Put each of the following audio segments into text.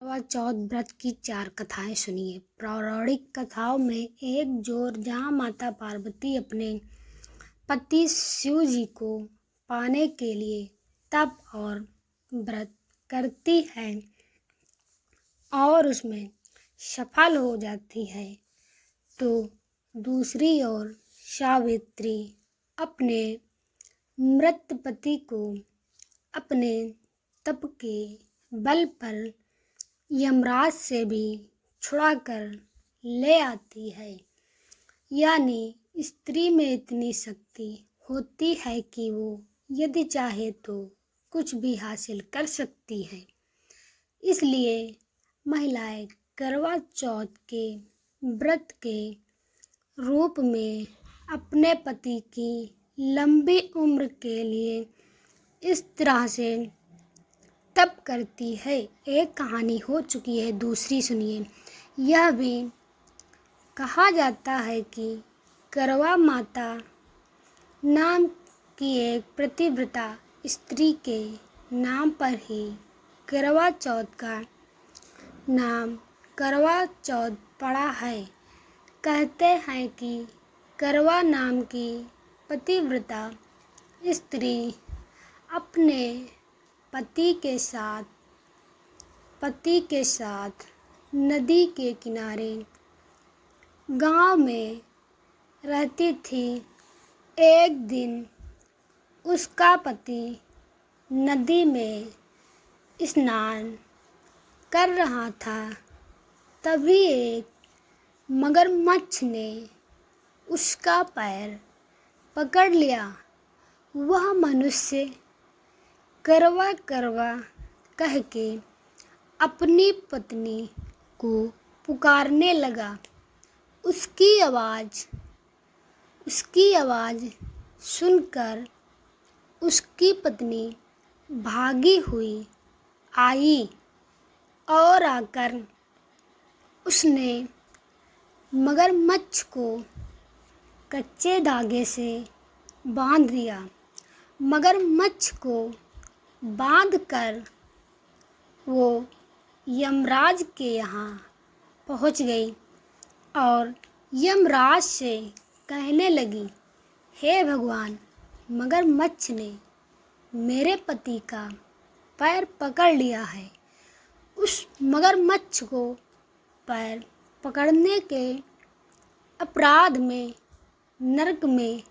करवा चौथ व्रत की 4 कथाएं सुनिए। पौराणिक कथाओं में एक जोर जहाँ माता पार्वती अपने पति शिव जी को पाने के लिए तप और व्रत करती है और उसमें सफल हो जाती है, तो दूसरी ओर सावित्री अपने मृत पति को अपने तप के बल पर यमराज से भी छुड़ाकर ले आती है। यानी स्त्री में इतनी शक्ति होती है कि वो यदि चाहे तो कुछ भी हासिल कर सकती है। इसलिए महिलाएं करवा चौथ के व्रत के रूप में अपने पति की लंबी उम्र के लिए इस तरह से तप करती है। एक कहानी हो चुकी है, दूसरी सुनिए। यह भी कहा जाता है कि करवा माता नाम की एक पतिव्रता स्त्री के नाम पर ही करवा चौथ का नाम करवा चौथ पड़ा है। कहते हैं कि करवा नाम की पतिव्रता स्त्री अपने पति के साथ नदी के किनारे गांव में रहती थी। एक दिन उसका पति नदी में स्नान कर रहा था, तभी एक मगरमच्छ ने उसका पैर पकड़ लिया। वह मनुष्य करवा करवा कह के अपनी पत्नी को पुकारने लगा। उसकी आवाज़ सुनकर उसकी पत्नी भागी हुई आई और आकर उसने मगरमच्छ को कच्चे धागे से बांध दिया। मगरमच्छ को बांधकर वो यमराज के यहाँ पहुँच गई और यमराज से कहने लगी, हे भगवान, मगरमच्छ ने मेरे पति का पैर पकड़ लिया है। उस मगरमच्छ को पैर पकड़ने के अपराध में नरक में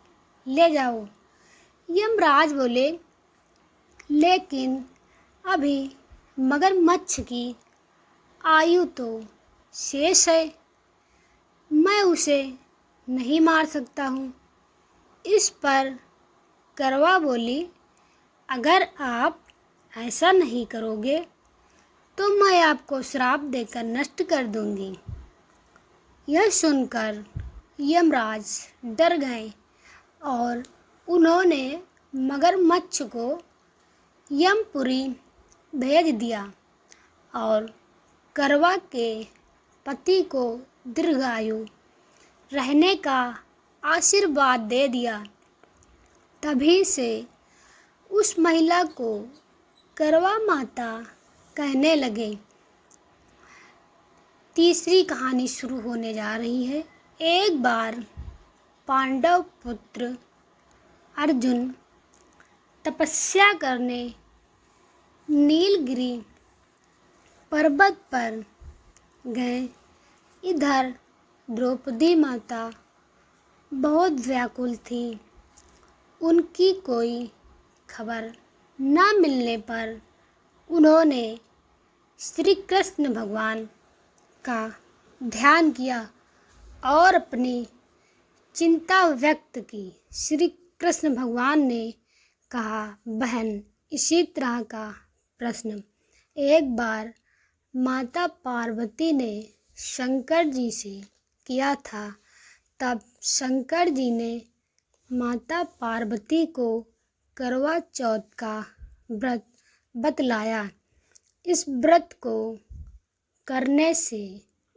ले जाओ। यमराज बोले, लेकिन अभी मगरमच्छ की आयु तो शेष है, मैं उसे नहीं मार सकता हूँ। इस पर करवा बोली, अगर आप ऐसा नहीं करोगे तो मैं आपको श्राप देकर नष्ट कर दूंगी। यह सुनकर यमराज डर गए और उन्होंने मगरमच्छ को यमपुरी भेज दिया और करवा के पति को दीर्घायु रहने का आशीर्वाद दे दिया। तभी से उस महिला को करवा माता कहने लगे। तीसरी कहानी शुरू होने जा रही है। एक बार पांडव पुत्र अर्जुन तपस्या करने नीलगिरी पर्वत पर गए। इधर द्रौपदी माता बहुत व्याकुल थी। उनकी कोई खबर न मिलने पर उन्होंने श्री कृष्ण भगवान का ध्यान किया और अपनी चिंता व्यक्त की। श्री कृष्ण भगवान ने कहा, बहन, इसी तरह का प्रश्न एक बार माता पार्वती ने शंकर जी से किया था। तब शंकर जी ने माता पार्वती को करवा चौथ का व्रत बतलाया। इस व्रत को करने से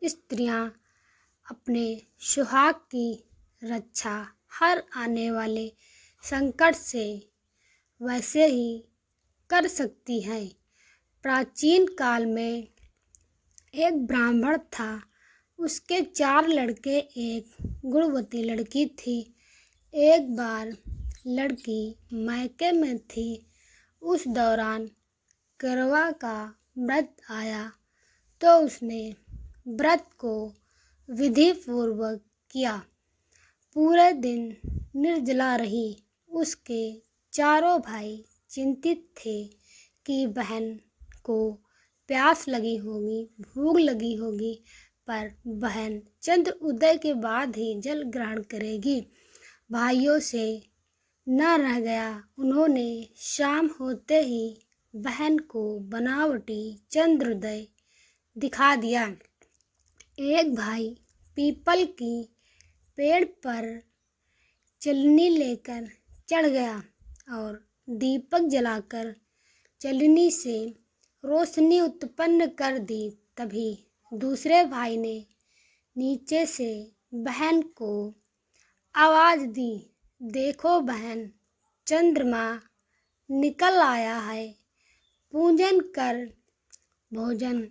स्त्रियां अपने सुहाग की रक्षा हर आने वाले संकट से वैसे ही कर सकती हैं। प्राचीन काल में एक ब्राह्मण था, उसके 4 लड़के, एक गुणवती लड़की थी। एक बार लड़की मायके में थी। उस दौरान करवा का व्रत आया तो उसने व्रत को विधि पूर्वक किया। पूरे दिन निर्जला रही। उसके चारों भाई चिंतित थे कि बहन को प्यास लगी होगी, भूख लगी होगी, पर बहन चंद्र उदय के बाद ही जल ग्रहण करेगी। भाइयों से न रह गया। उन्होंने शाम होते ही बहन को बनावटी चंद्रोदय दिखा दिया। एक भाई पीपल की पेड़ पर चलनी लेकर चढ़ गया और दीपक जलाकर चलनी से रोशनी उत्पन्न कर दी। तभी दूसरे भाई ने नीचे से बहन को आवाज दी, देखो बहन, चंद्रमा निकल आया है, पूजन कर भोजन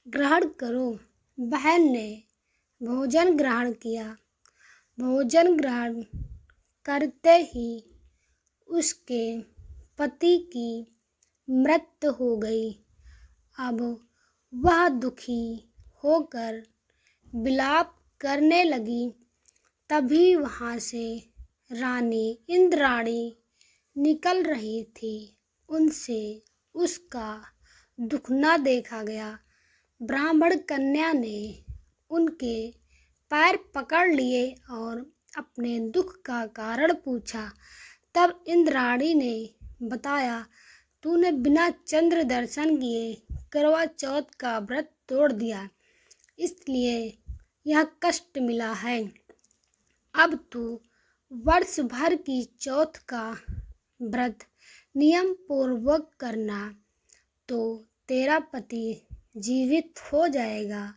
ग्रहण करो। बहन ने भोजन ग्रहण किया। भोजन ग्रहण करते ही उसके पति की मृत्यु हो गई। अब वह दुखी होकर विलाप करने लगी। तभी वहाँ से रानी इंद्राणी निकल रही थी। उनसे उसका दुख न देखा गया। ब्राह्मण कन्या ने उनके पैर पकड़ लिए और अपने दुख का कारण पूछा। तब इंद्राणी ने बताया, तूने बिना चंद्र दर्शन किए करवा चौथ का व्रत तोड़ दिया, इसलिए यह कष्ट मिला है। अब तू वर्ष भर की चौथ का व्रत नियम पूर्वक करना, तो तेरा पति जीवित हो जाएगा।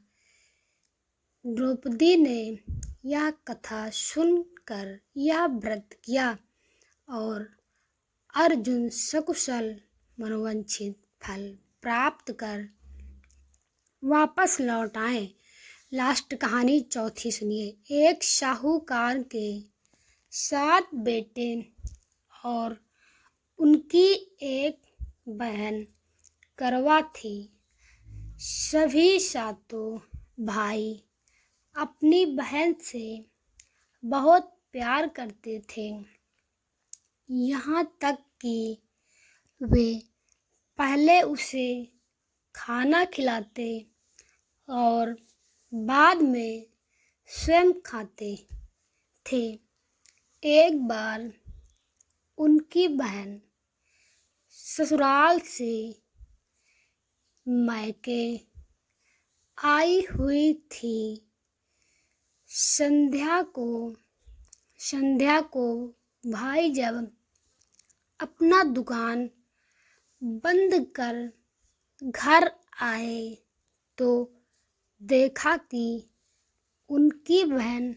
द्रौपदी ने यह कथा सुनकर यह व्रत किया और अर्जुन सकुशल मनोवांछित फल प्राप्त कर वापस लौट आए। लास्ट कहानी चौथी सुनिए। एक साहूकार के 7 बेटे और उनकी एक बहन करवा थी। सभी 7 भाई अपनी बहन से बहुत प्यार करते थे, यहाँ तक कि वे पहले उसे खाना खिलाते और बाद में स्वयं खाते थे। एक बार उनकी बहन ससुराल से मायके आई हुई थी। संध्या को भाई जब अपना दुकान बंद कर घर आए तो देखा कि उनकी बहन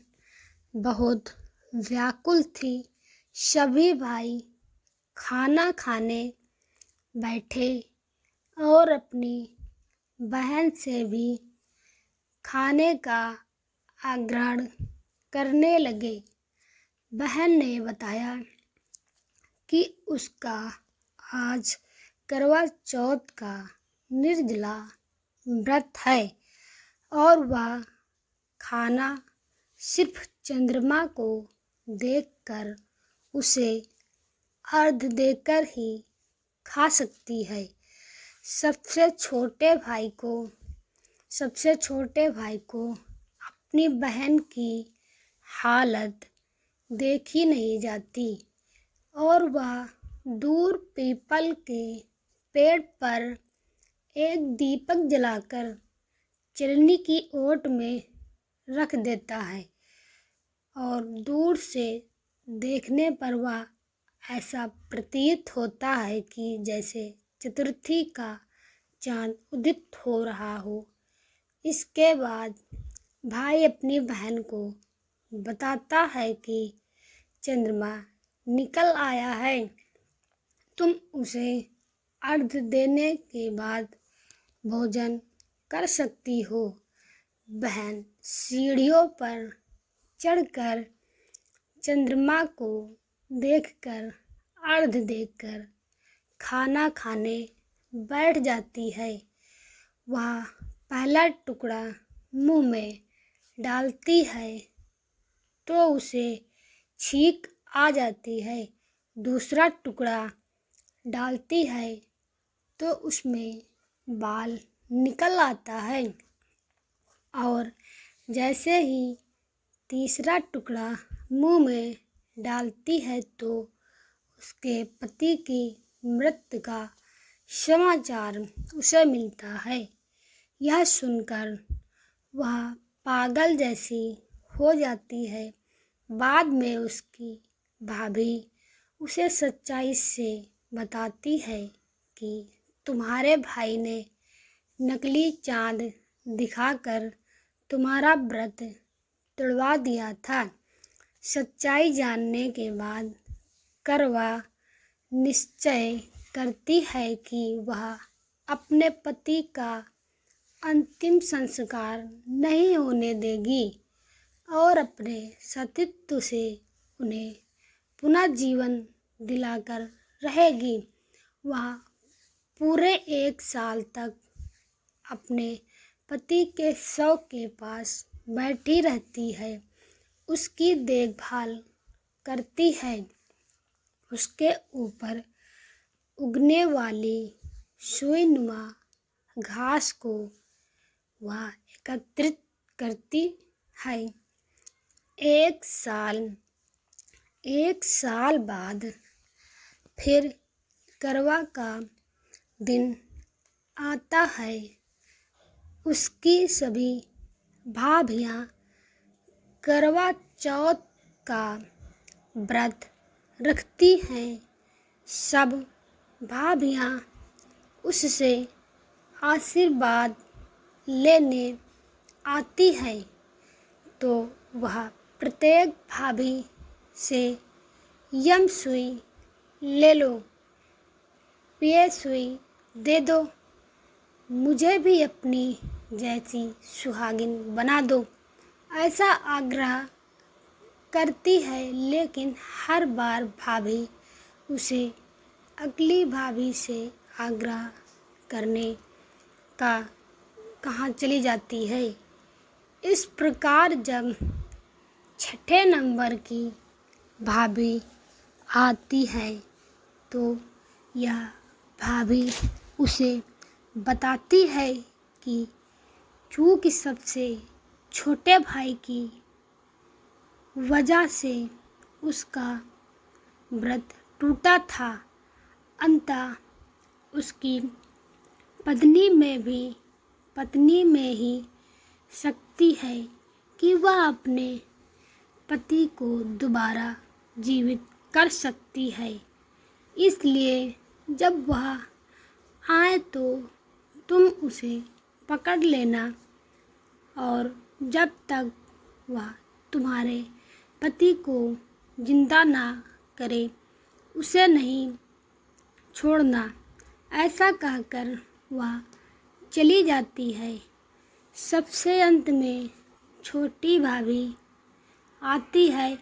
बहुत व्याकुल थी। सभी भाई खाना खाने बैठे और अपनी बहन से भी खाने का आग्रह करने लगे। बहन ने बताया कि उसका आज करवा चौथ का निर्जला व्रत है और वह खाना सिर्फ चंद्रमा को देखकर उसे अर्घ्य देकर ही खा सकती है। सबसे छोटे भाई को अपनी बहन की हालत देखी नहीं जाती और वह दूर पीपल के पेड़ पर एक दीपक जलाकर चलनी की ओट में रख देता है और दूर से देखने पर वह ऐसा प्रतीत होता है कि जैसे चतुर्थी का चांद उदित हो रहा हो। इसके बाद भाई अपनी बहन को बताता है कि चंद्रमा निकल आया है, तुम उसे अर्घ्य देने के बाद भोजन कर सकती हो। बहन सीढ़ियों पर चढ़कर चंद्रमा को देखकर अर्घ देकर खाना खाने बैठ जाती है। वह पहला टुकड़ा मुंह में डालती है तो उसे छींक आ जाती है। दूसरा टुकड़ा डालती है तो उसमें बाल निकल आता है और जैसे ही तीसरा टुकड़ा मुंह में डालती है तो उसके पति की मृत्यु का समाचार उसे मिलता है। यह सुनकर वह पागल जैसी हो जाती है। बाद में उसकी भाभी उसे सच्चाई से बताती है कि तुम्हारे भाई ने नकली चाँद दिखाकर तुम्हारा व्रत तुड़वा दिया था। सच्चाई जानने के बाद करवा निश्चय करती है कि वह अपने पति का अंतिम संस्कार नहीं होने देगी और अपने सतीत्व से उन्हें पुनः जीवन दिलाकर रहेगी। वह पूरे 1 साल तक अपने पति के शव के पास बैठी रहती है, उसकी देखभाल करती है, उसके ऊपर उगने वाली सुईनुमा घास को वह एकत्रित करती है। 1 साल बाद फिर करवा का दिन आता है। उसकी सभी भाभियाँ करवा चौथ का व्रत रखती हैं। सब भाभियाँ उससे आशीर्वाद लेने आती हैं तो वह प्रत्येक भाभी से यम सुई ले लो, ये सुई दे दो, मुझे भी अपनी जैसी सुहागिन बना दो, ऐसा आग्रह करती है। लेकिन हर बार भाभी उसे अगली भाभी से आग्रह करने का कहाँ चली जाती है। इस प्रकार जब 6ठे नंबर की भाभी आती है तो यह भाभी उसे बताती है कि चूँकि सबसे छोटे भाई की वजह से उसका व्रत टूटा था, अंततः उसकी पत्नी में ही शक्ति है कि वह अपने पति को दोबारा जीवित कर सकती है। इसलिए जब वह आए तो तुम उसे पकड़ लेना और जब तक वह तुम्हारे पति को जिंदा ना करे उसे नहीं छोड़ना। ऐसा कहकर वह चली जाती है। सबसे अंत में छोटी भाभी आती है।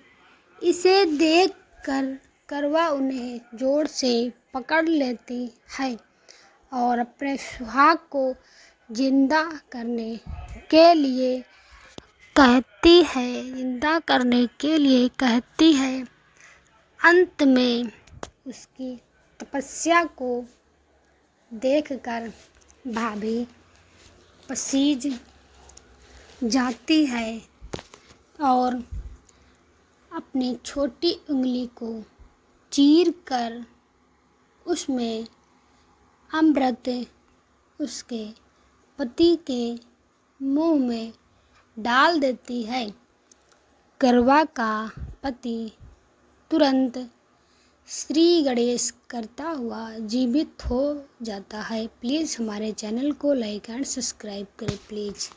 इसे देखकर करवा उन्हें जोर से पकड़ लेती है और अपने सुहाग को जिंदा करने के लिए कहती है। अंत में उसकी तपस्या को देखकर भाभी पसीज जाती है और अपनी छोटी उंगली को चीरकर उसमें अमृत उसके पति के मुंह में डाल देती है। करवा का पति तुरंत श्री गणेश करता हुआ जीवित हो जाता है। प्लीज़ हमारे चैनल को लाइक एंड सब्सक्राइब करें प्लीज़।